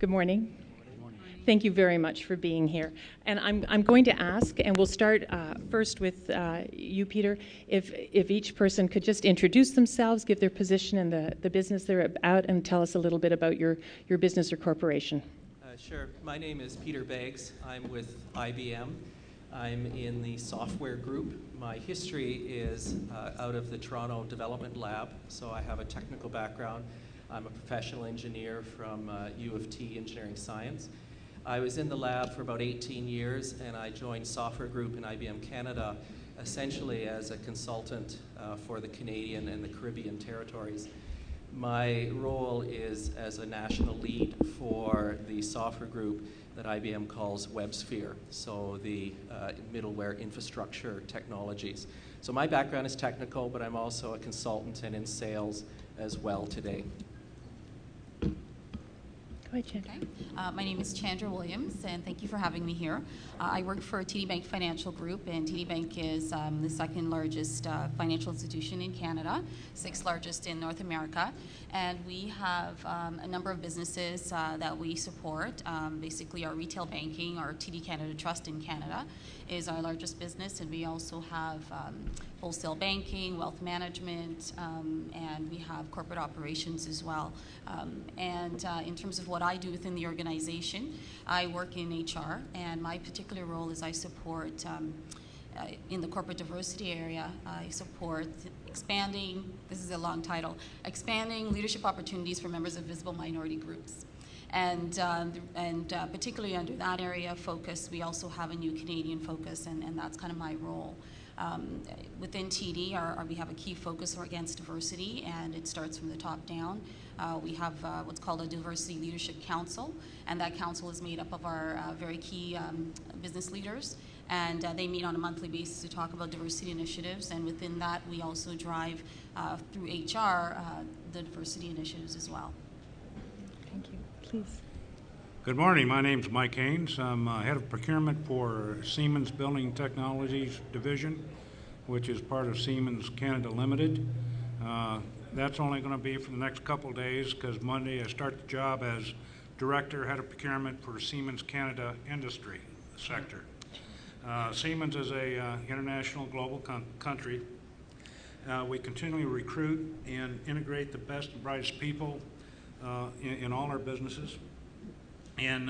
Good morning. Thank you very much for being here. And I'm going to ask, and we'll start first with you, Peter, if each person could just introduce themselves, give their position and the business they're about, and tell us a little bit about your business or corporation. Sure. My name is Peter Beggs. I'm with IBM. I'm in the software group. My history is out of the Toronto Development Lab, so I have a technical background. I'm a professional engineer from U of T Engineering Science. I was in the lab for about 18 years, and I joined Software Group in IBM Canada essentially as a consultant for the Canadian and the Caribbean territories. My role is as a national lead for the software group that IBM calls WebSphere, so the middleware infrastructure technologies. So my background is technical, but I'm also a consultant and in sales as well today. Okay. My name is Chandra Williams, and thank you for having me here. I work for TD Bank Financial Group, and TD Bank is the second largest financial institution in Canada, sixth largest in North America, and we have a number of businesses that we support. Basically, our retail banking, our TD Canada Trust in Canada, is our largest business, and we also have wholesale banking, wealth management, and we have corporate operations as well. In terms of what I do within the organization, I work in HR, and my particular role is I support in the corporate diversity area. I support expanding, this is a long title, expanding leadership opportunities for members of visible minority groups. And particularly under that area of focus, we also have a new Canadian focus, and that's kind of my role. Within TD, we have a key focus against diversity, and it starts from the top down. We have what's called a Diversity Leadership Council, and that council is made up of our very key business leaders, and they meet on a monthly basis to talk about diversity initiatives, and within that we also drive through HR the diversity initiatives as well. Thank you. Please. Good morning. My name is Mike Haynes. I'm head of procurement for Siemens Building Technologies Division, which is part of Siemens Canada Limited. That's only going to be for the next couple of days because Monday I start the job as director, head of procurement for Siemens Canada Industry sector. Siemens is a international global country. We continually recruit and integrate the best and brightest people in all our businesses. And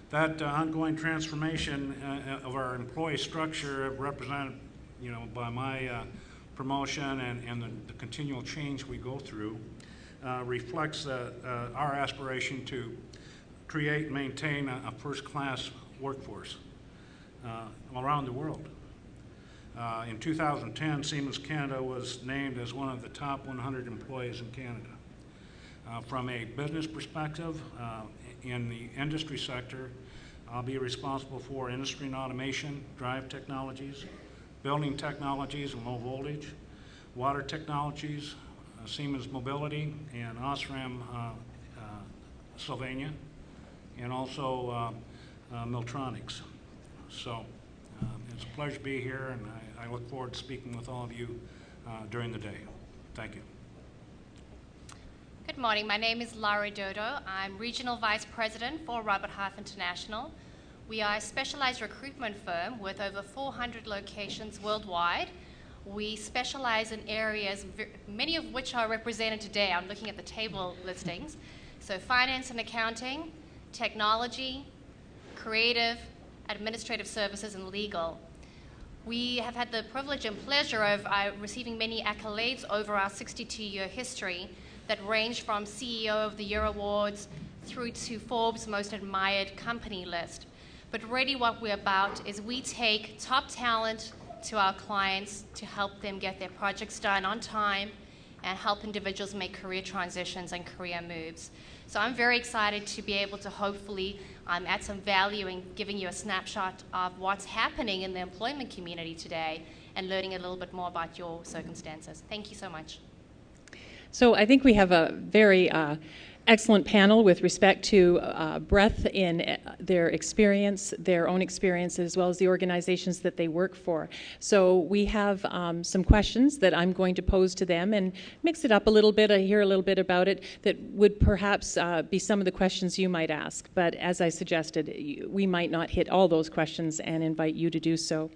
that ongoing transformation of our employee structure represented, by my promotion and the continual change we go through reflects our aspiration to create and maintain a first-class workforce around the world. In 2010, Siemens Canada was named as one of the top 100 employees in Canada. From a business perspective, in the industry sector, I'll be responsible for industry and automation, drive technologies, building technologies and low voltage, water technologies, Siemens Mobility, and Osram Sylvania, and also Miltronics. So it's a pleasure to be here, and I look forward to speaking with all of you during the day. Thank you. Good morning. My name is Lara Dodo. I'm Regional Vice President for Robert Half International. We are a specialized recruitment firm with over 400 locations worldwide. We specialize in areas, many of which are represented today. I'm looking at the table listings. So finance and accounting, technology, creative, administrative services, and legal. We have had the privilege and pleasure of receiving many accolades over our 62-year history that range from CEO of the Year Awards through to Forbes' Most Admired Company list. But really what we're about is we take top talent to our clients to help them get their projects done on time and help individuals make career transitions and career moves. So I'm very excited to be able to hopefully add some value in giving you a snapshot of what's happening in the employment community today and learning a little bit more about your circumstances. Thank you so much. So I think we have a very excellent panel with respect to breadth in their experience, their own experience, as well as the organizations that they work for. So we have some questions that I'm going to pose to them and mix it up a little bit. I hear a little bit about it that would perhaps be some of the questions you might ask. But as I suggested, we might not hit all those questions and invite you to do so.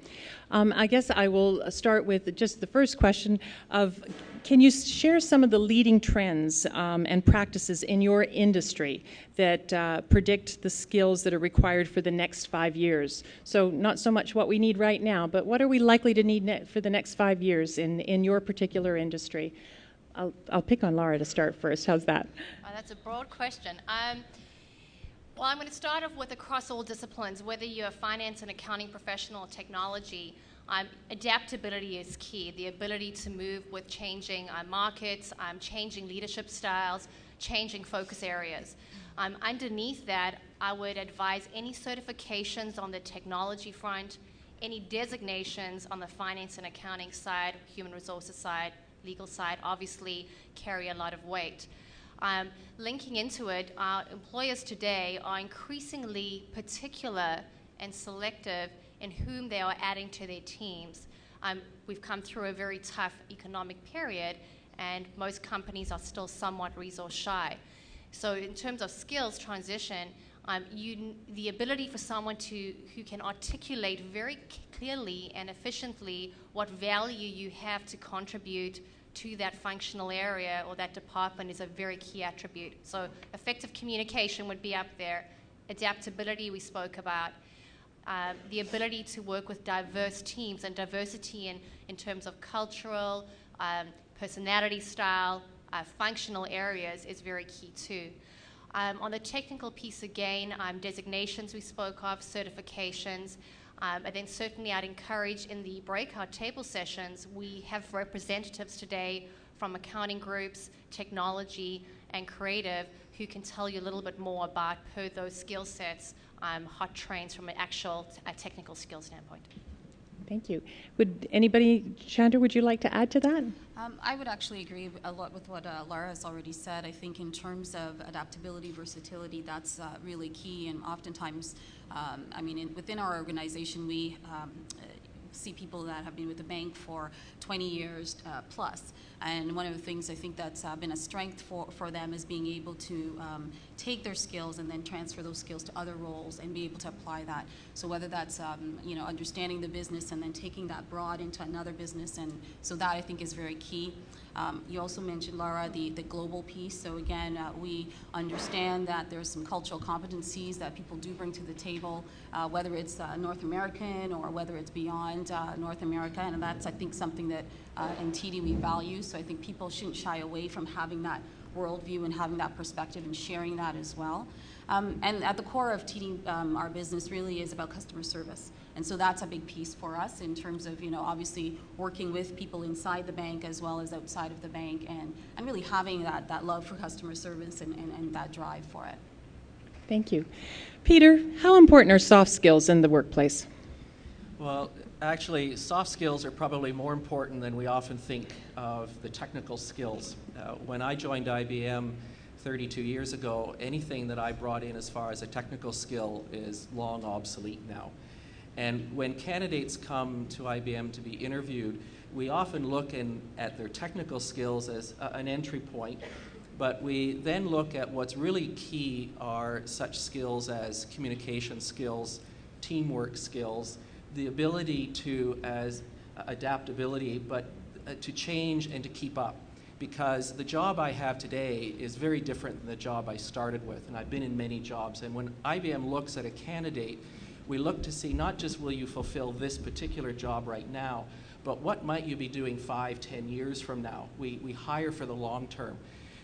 I guess I will start with just the first question of, can you share some of the leading trends and practices in your industry that predict the skills that are required for the next 5 years? So not so much what we need right now, but what are we likely to need for the next 5 years in your particular industry? I'll pick on Lara to start first. How's that? Oh, that's a broad question. Well, I'm going to start off with across all disciplines, whether you're a finance and accounting professional or technology. Adaptability is key, the ability to move with changing markets, changing leadership styles, changing focus areas. Underneath that, I would advise any certifications on the technology front, any designations on the finance and accounting side, human resources side, legal side, obviously carry a lot of weight. Linking into it, employers today are increasingly particular and selective in whom they are adding to their teams. We've come through a very tough economic period, and most companies are still somewhat resource shy. So in terms of skills transition, the ability for someone who can articulate very clearly and efficiently what value you have to contribute to that functional area or that department is a very key attribute. So effective communication would be up there. Adaptability we spoke about. The ability to work with diverse teams, and diversity in terms of cultural, personality style, functional areas is very key too. On the technical piece again, designations we spoke of, certifications, and then certainly I'd encourage in the breakout table sessions, we have representatives today from accounting groups, technology, and creative who can tell you a little bit more about per those skill sets, hot trains from an actual technical skill standpoint. Thank you. Would anybody, Chandra, would you like to add to that? I would actually agree a lot with what Lara has already said. I think in terms of adaptability, versatility, that's really key. And oftentimes, within our organization, we see people that have been with the bank for 20 years plus. And one of the things I think that's been a strength for them is being able to take their skills and then transfer those skills to other roles and be able to apply that. So whether that's understanding the business and then taking that broad into another business, and so that I think is very key. You also mentioned, Lara, the global piece. So again, we understand that there's some cultural competencies that people do bring to the table, whether it's North American or whether it's beyond North America, and that's, I think, something that in TD we value. So I think people shouldn't shy away from having that worldview and having that perspective and sharing that as well. And at the core of TD, our business really is about customer service. And so that's a big piece for us in terms of, obviously working with people inside the bank as well as outside of the bank, and really having that love for customer service and that drive for it. Thank you. Peter, how important are soft skills in the workplace? Well, actually, soft skills are probably more important than we often think of the technical skills. When I joined IBM 32 years ago, anything that I brought in as far as a technical skill is long obsolete now. And when candidates come to IBM to be interviewed, we often look at their technical skills as an entry point, but we then look at what's really key are such skills as communication skills, teamwork skills, the ability to, as adaptability, but to change and to keep up. Because the job I have today is very different than the job I started with, and I've been in many jobs. And when IBM looks at a candidate, we look to see not just will you fulfill this particular job right now, but what might you be doing 5, 10 years from now? We hire for the long term.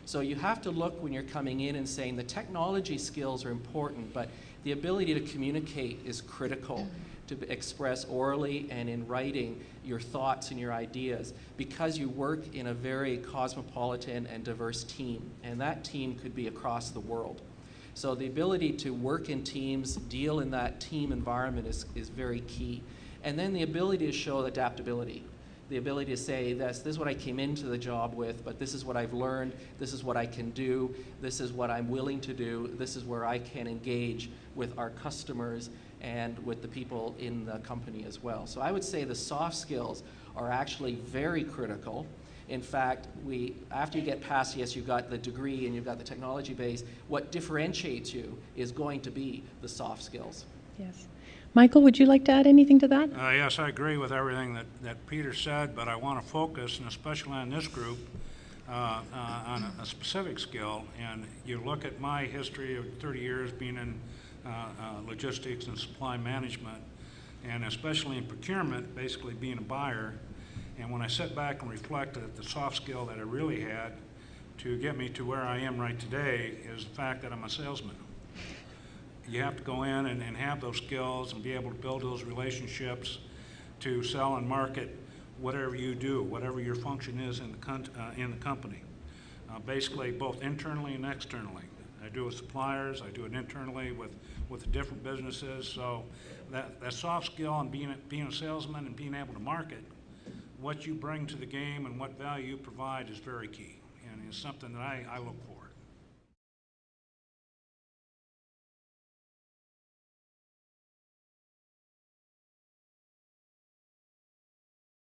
So you have to look when you're coming in and saying the technology skills are important, but the ability to communicate is critical, to express orally and in writing your thoughts and your ideas, because you work in a very cosmopolitan and diverse team, and that team could be across the world. So the ability to work in teams, deal in that team environment is very key. And then the ability to show adaptability. the ability to say, this is what I came into the job with, but this is what I've learned, this is what I can do, this is what I'm willing to do, this is where I can engage with our customers and with the people in the company as well. So I would say the soft skills are actually very critical. In fact, after you get past, yes, you've got the degree and you've got the technology base, what differentiates you is going to be the soft skills. Yes. Michael, would you like to add anything to that? Yes, I agree with everything that Peter said, but I want to focus, and especially on this group, on a specific skill. And you look at my history of 30 years being in logistics and supply management, and especially in procurement, basically being a buyer. And when I sit back and reflect at the soft skill that I really had to get me to where I am right today is the fact that I'm a salesman. You have to go in and have those skills and be able to build those relationships to sell and market whatever you do, whatever your function is in the company. Basically, both internally and externally. I do it with suppliers, I do it internally with different businesses. So that soft skill and being a salesman and being able to market what you bring to the game and what value you provide is very key, and it's something that I look for.